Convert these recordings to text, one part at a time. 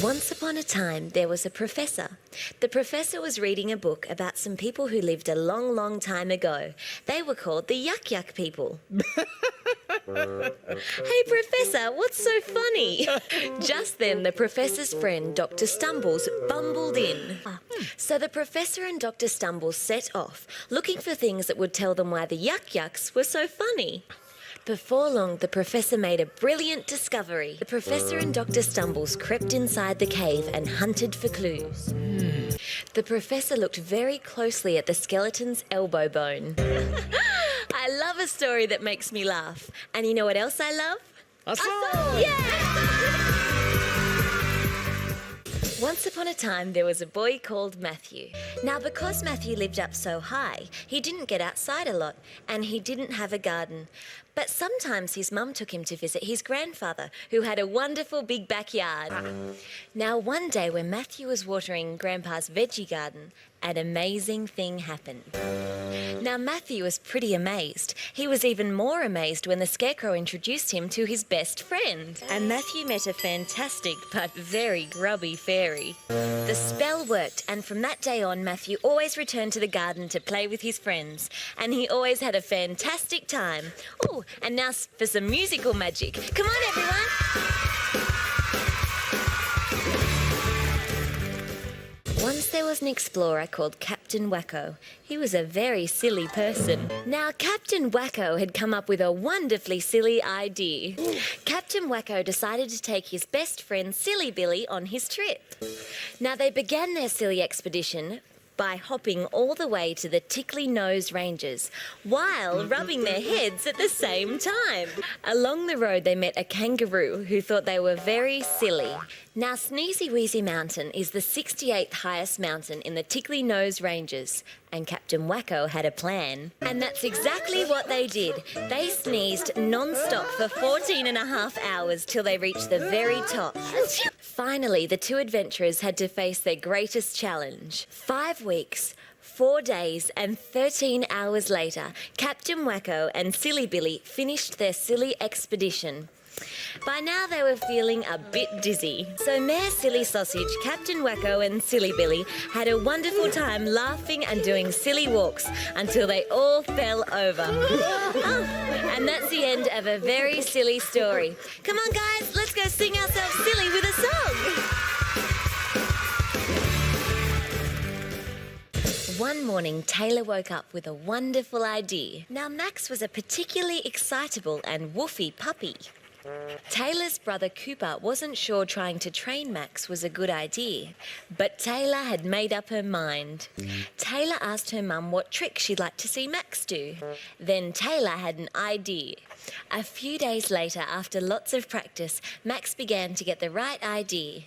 Once upon a time, there was a professor. The professor was reading a book about some people who lived a long, long time ago. They were called the yuck people. Hey, Professor, what's so funny? Just then, the professor's friend, Dr. Stumbles, bumbled in. So the professor and Dr. Stumbles set off, looking for things that would tell them why the yucks were so funny. Before long, the professor made a brilliant discovery. The professor and Dr. Stumbles crept inside the cave and hunted for clues. The professor looked very closely at the skeleton's elbow bone. I love a story that makes me laugh. And you know what else I love? A song! Yeah! Once upon a time, there was a boy called Matthew. Now, because Matthew lived up so high, he didn't get outside a lot, and he didn't have a garden. But sometimes his mum took him to visit his grandfather, who had a wonderful big backyard. Now, one day when Matthew was watering Grandpa's veggie garden, an amazing thing happened. Now, Matthew was pretty amazed. He was even more amazed when the Scarecrow introduced him to his best friend. And Matthew met a fantastic but very grubby fairy. The spell worked, and from that day on, Matthew always returned to the garden to play with his friends. And he always had a fantastic time. Oh, and now for some musical magic. Come on, everyone! Once there was an explorer called Captain Wacko. He was a very silly person. Now, Captain Wacko had come up with a wonderfully silly idea. Captain Wacko decided to take his best friend, Silly Billy, on his trip. Now, they began their silly expedition by hopping all the way to the Tickly Nose Ranges while rubbing their heads at the same time. Along the road, they met a kangaroo who thought they were very silly. Now, Sneezy Wheezy Mountain is the 68th highest mountain in the Tickly Nose Ranges, and Captain Wacko had a plan. And that's exactly what they did. They sneezed non-stop for 14.5 hours till they reached the very top. Finally, the two adventurers had to face their greatest challenge. 5 weeks, 4 days and 13 hours later, Captain Wacko and Silly Billy finished their silly expedition. By now they were feeling a bit dizzy. So Mayor Silly Sausage, Captain Wacko and Silly Billy had a wonderful time laughing and doing silly walks until they all fell over. And that's the end of a very silly story. Come on guys, let's go sing ourselves silly with a song. One morning, Taylor woke up with a wonderful idea. Now, Max was a particularly excitable and woofy puppy. Taylor's brother Cooper wasn't sure trying to train Max was a good idea, but Taylor had made up her mind. Taylor asked her mum what trick she'd like to see Max do. Then Taylor had an idea. A few days later, after lots of practice, Max began to get the right idea.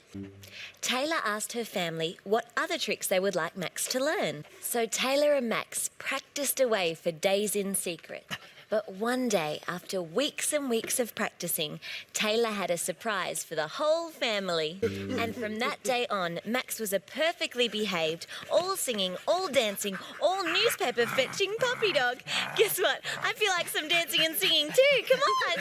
Taylor asked her family what other tricks they would like Max to learn. So Taylor and Max practiced away for days in secret. But one day, after weeks and weeks of practicing, Taylor had a surprise for the whole family. And from that day on, Max was a perfectly behaved, all singing, all dancing, all newspaper fetching puppy dog. Guess what? I feel like some dancing and singing too. Come on!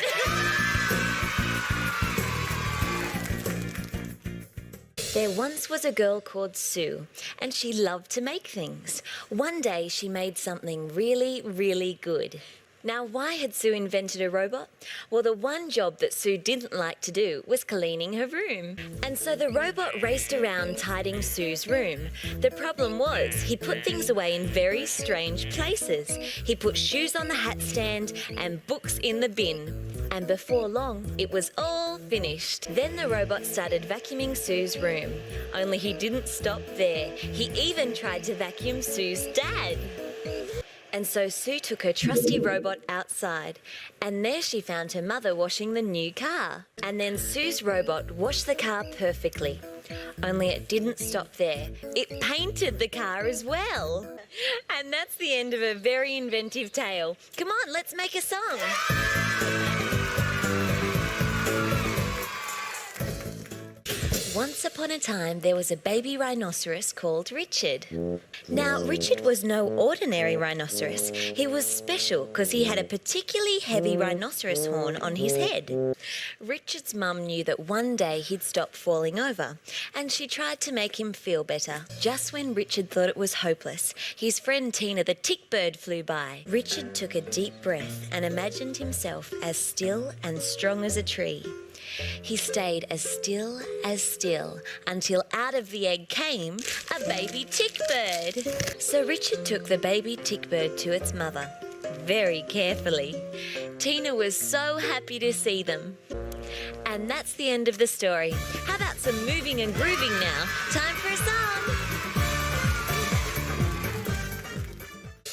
There once was a girl called Sue, and she loved to make things. One day, she made something really, really good. Now, why had Sue invented a robot? Well, the one job that Sue didn't like to do was cleaning her room. And so the robot raced around tidying Sue's room. The problem was he put things away in very strange places. He put shoes on the hat stand and books in the bin. And before long, it was all finished. Then the robot started vacuuming Sue's room. Only he didn't stop there. He even tried to vacuum Sue's dad. And so Sue took her trusty robot outside, and there she found her mother washing the new car. And then Sue's robot washed the car perfectly. Only it didn't stop there. It painted the car as well. And that's the end of a very inventive tale. Come on, let's make a song. Once upon a time, there was a baby rhinoceros called Richard. Now, Richard was no ordinary rhinoceros. He was special because he had a particularly heavy rhinoceros horn on his head. Richard's mum knew that one day he'd stop falling over, and she tried to make him feel better. Just when Richard thought it was hopeless, his friend Tina the tick bird flew by. Richard took a deep breath and imagined himself as still and strong as a tree. He stayed as still until out of the egg came a baby tick bird. So Richard took the baby tick bird to its mother, very carefully. Tina was so happy to see them. And that's the end of the story. How about some moving and grooving now? Time for a song!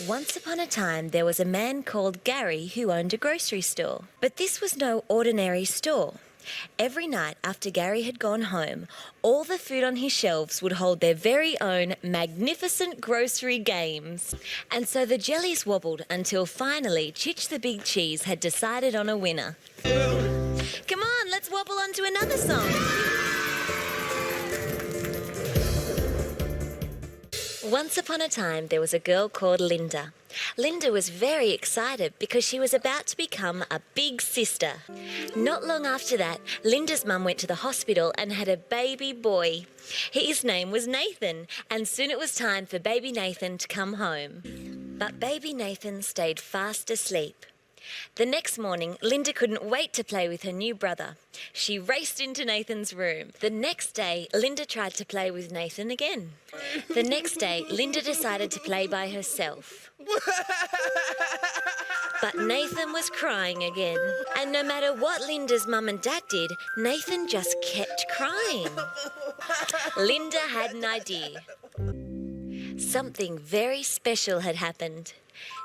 Once upon a time, there was a man called Gary who owned a grocery store. But this was no ordinary store. Every night after Gary had gone home, all the food on his shelves would hold their very own magnificent grocery games. And so the jellies wobbled until finally Chich the Big Cheese had decided on a winner. Come on, let's wobble on to another song. Once upon a time, there was a girl called Linda. Linda was very excited because she was about to become a big sister. Not long after that, Linda's mum went to the hospital and had a baby boy. His name was Nathan, and soon it was time for baby Nathan to come home. But baby Nathan stayed fast asleep. The next morning, Linda couldn't wait to play with her new brother. She raced into Nathan's room. The next day, Linda tried to play with Nathan again. The next day, Linda decided to play by herself. But Nathan was crying again. And no matter what Linda's mum and dad did, Nathan just kept crying. Linda had an idea. Something very special had happened.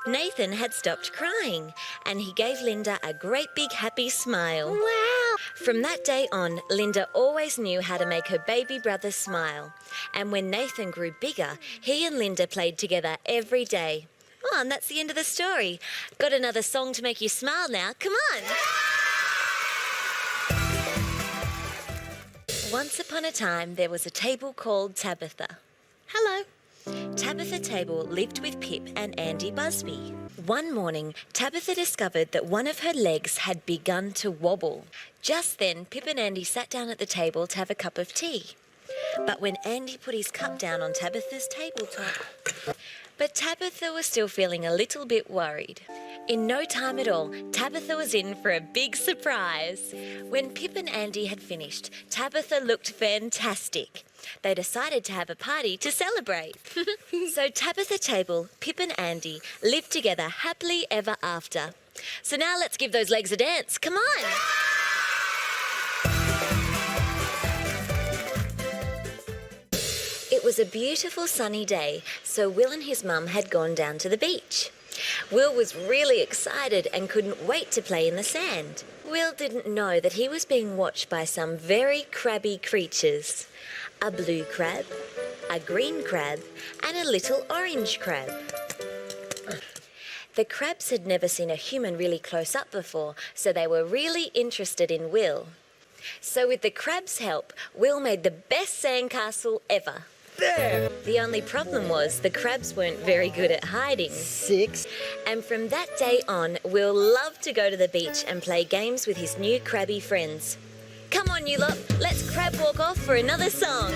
Nathan had stopped crying, and he gave Linda a great big happy smile. Wow! From that day on, Linda always knew how to make her baby brother smile. And when Nathan grew bigger, he and Linda played together every day. Oh, and that's the end of the story. Got another song to make you smile now. Come on! Once upon a time, there was a table called Tabitha. Hello. Tabitha Table lived with Pip and Andy Busby. One morning, Tabitha discovered that one of her legs had begun to wobble. Just then, Pip and Andy sat down at the table to have a cup of tea. But when Andy put his cup down on Tabitha's tabletop... But Tabitha was still feeling a little bit worried. In no time at all, Tabitha was in for a big surprise. When Pip and Andy had finished, Tabitha looked fantastic. They decided to have a party to celebrate. So Tabitha Table, Pip and Andy lived together happily ever after. So now let's give those legs a dance. Come on! It was a beautiful sunny day, so Will and his mum had gone down to the beach. Will was really excited and couldn't wait to play in the sand. Will didn't know that he was being watched by some very crabby creatures. A blue crab, a green crab, and a little orange crab. The crabs had never seen a human really close up before, so they were really interested in Will. So with the crabs' help, Will made the best sandcastle ever. There! The only problem was the crabs weren't very good at hiding. 6. And from that day on, Will loved to go to the beach and play games with his new crabby friends. Come on, you lot, let's crab walk off for another song.